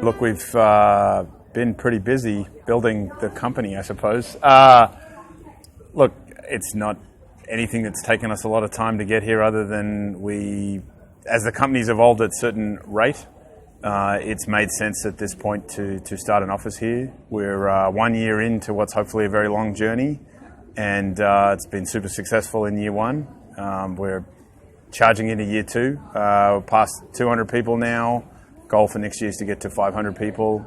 Look, we've been pretty busy building the company, I suppose. Look, it's not anything that's taken us a lot of time to get here other than as the company's evolved at a certain rate, it's made sense at this point to start an office here. We're 1 year into what's hopefully a very long journey, and it's been super successful in year one. We're charging into year two. We're past 200 people now. Goal for next year is to get to 500 people,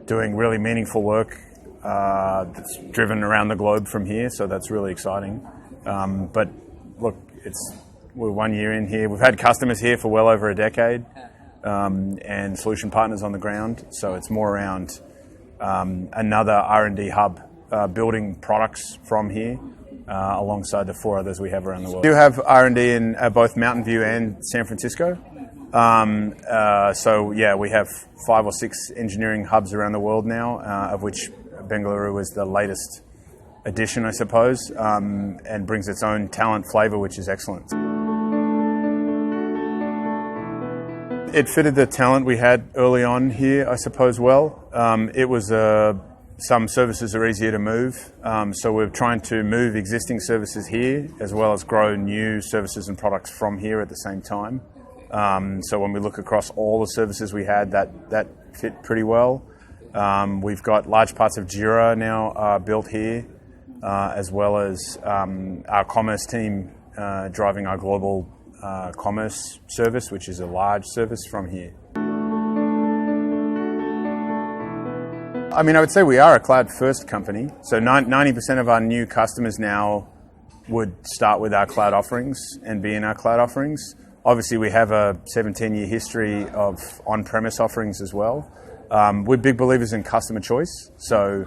doing really meaningful work that's driven around the globe from here, so that's really exciting. But look, we're 1 year in here. We've had customers here for well over a decade, and solution partners on the ground, so it's more around another R&D hub, building products from here alongside the 4 others we have around the world. We do have R&D in both Mountain View and San Francisco. So yeah, we have 5 or 6 engineering hubs around the world now, of which Bengaluru was the latest addition, I suppose, and brings its own talent flavour, which is excellent. It fitted the talent we had early on here, I suppose, well. It was some services are easier to move, so we're trying to move existing services here as well as grow new services and products from here at the same time. So when we look across all the services we had, that fit pretty well. We've got large parts of Jira now built here, as well as our commerce team driving our global commerce service, which is a large service from here. I mean, I would say we are a cloud-first company. So 90% of our new customers now would start with our cloud offerings and be in our cloud offerings. Obviously, we have a 17-year history of on-premise offerings as well. We're big believers in customer choice. So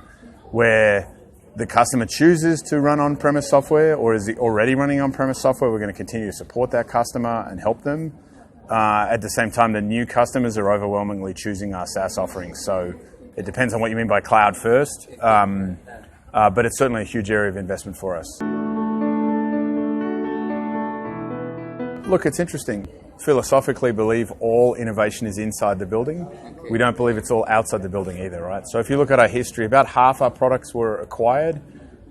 where the customer chooses to run on-premise software or is already running on-premise software, we're going to continue to support that customer and help them. At the same time, the new customers are overwhelmingly choosing our SaaS offerings. So it depends on what you mean by cloud first, but it's certainly a huge area of investment for us. Look, it's interesting. Philosophically believe all innovation is inside the building. We don't believe it's all outside the building either, right? So if you look at our history, about half our products were acquired,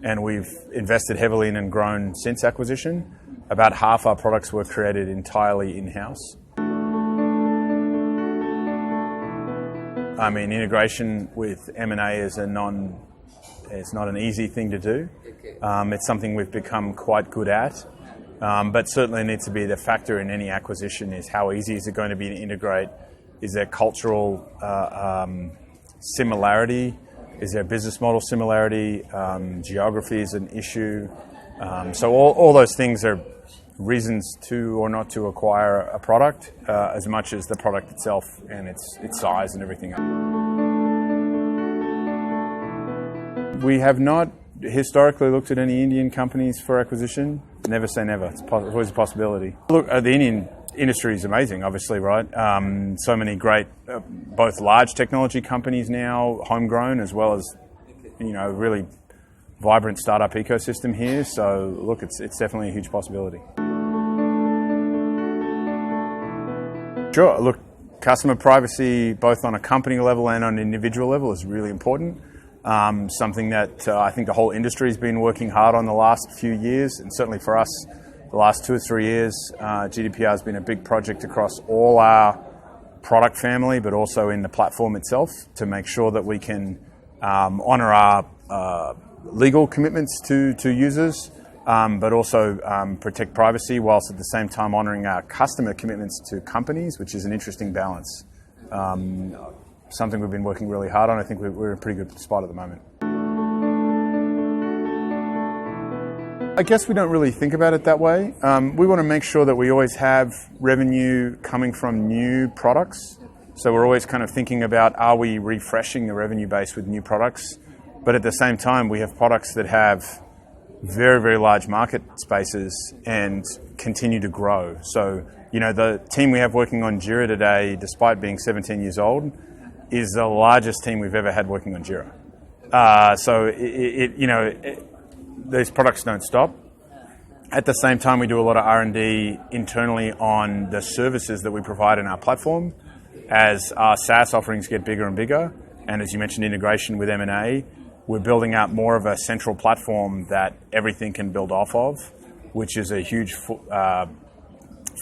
and we've invested heavily in and grown since acquisition. About half our products were created entirely in-house. I mean, integration with M&A is it's not an easy thing to do. It's something we've become quite good at. But certainly needs to be the factor in any acquisition is how easy is it going to be to integrate? Is there cultural similarity? Is there business model similarity? Geography is an issue. So all those things are reasons to or not to acquire a product as much as the product itself and its size and everything. We have not historically looked at any Indian companies for acquisition. Never say never. It's always a possibility. Look, the Indian industry is amazing, obviously, right? So many great, both large technology companies now, homegrown, as well as, really vibrant startup ecosystem here. So, look, it's definitely a huge possibility. Sure. Look, customer privacy, both on a company level and on an individual level, is really important. Something that I think the whole industry has been working hard on the last few years, and certainly for us, the last 2 or 3 years, GDPR has been a big project across all our product family, but also in the platform itself to make sure that we can honour our legal commitments to users, but also protect privacy whilst at the same time honouring our customer commitments to companies, which is an interesting balance. Something we've been working really hard on. I think we're in a pretty good spot at the moment. I guess we don't really think about it that way. We want to make sure that we always have revenue coming from new products. So we're always kind of thinking about, are we refreshing the revenue base with new products? But at the same time, we have products that have very, very large market spaces and continue to grow. So, the team we have working on Jira today, despite being 17 years old, is the largest team we've ever had working on Jira. So these products don't stop. At the same time, we do a lot of R&D internally on the services that we provide in our platform. as our SaaS offerings get bigger and bigger, and as you mentioned, integration with M&A, we're building out more of a central platform that everything can build off of, which is a huge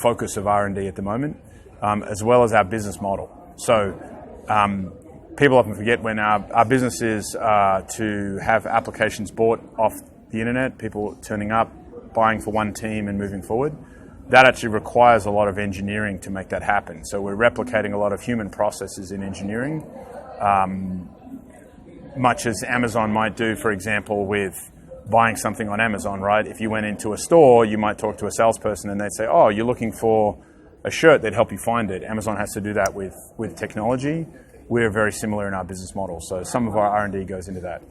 focus of R&D at the moment, as well as our business model. So people often forget when our business is to have applications bought off the internet, people turning up, buying for one team and moving forward. That actually requires a lot of engineering to make that happen. So we're replicating a lot of human processes in engineering, much as Amazon might do, for example, with buying something on Amazon, right? If you went into a store, you might talk to a salesperson and they'd say, oh, you're looking for a shirt, they'd help you find it. Amazon has to do that with technology. We're very similar in our business model. So some of our R&D goes into that.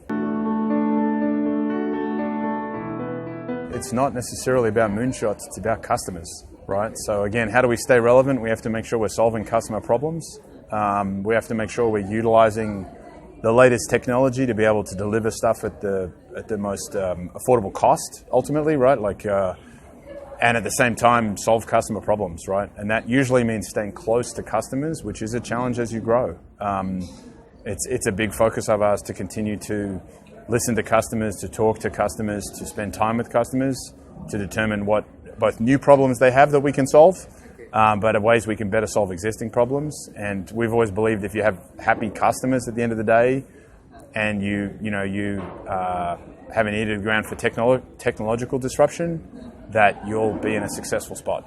It's not necessarily about moonshots, it's about customers, right? So again, how do we stay relevant? We have to make sure we're solving customer problems. We have to make sure we're utilizing the latest technology to be able to deliver stuff at the most affordable cost, ultimately, right? And at the same time, solve customer problems, right? And that usually means staying close to customers, which is a challenge as you grow. It's a big focus of ours to continue to listen to customers, to talk to customers, to spend time with customers, to determine what both new problems they have that we can solve, but ways we can better solve existing problems. And we've always believed if you have happy customers at the end of the day, and you have an ear to the ground for technological disruption, that you'll be in a successful spot.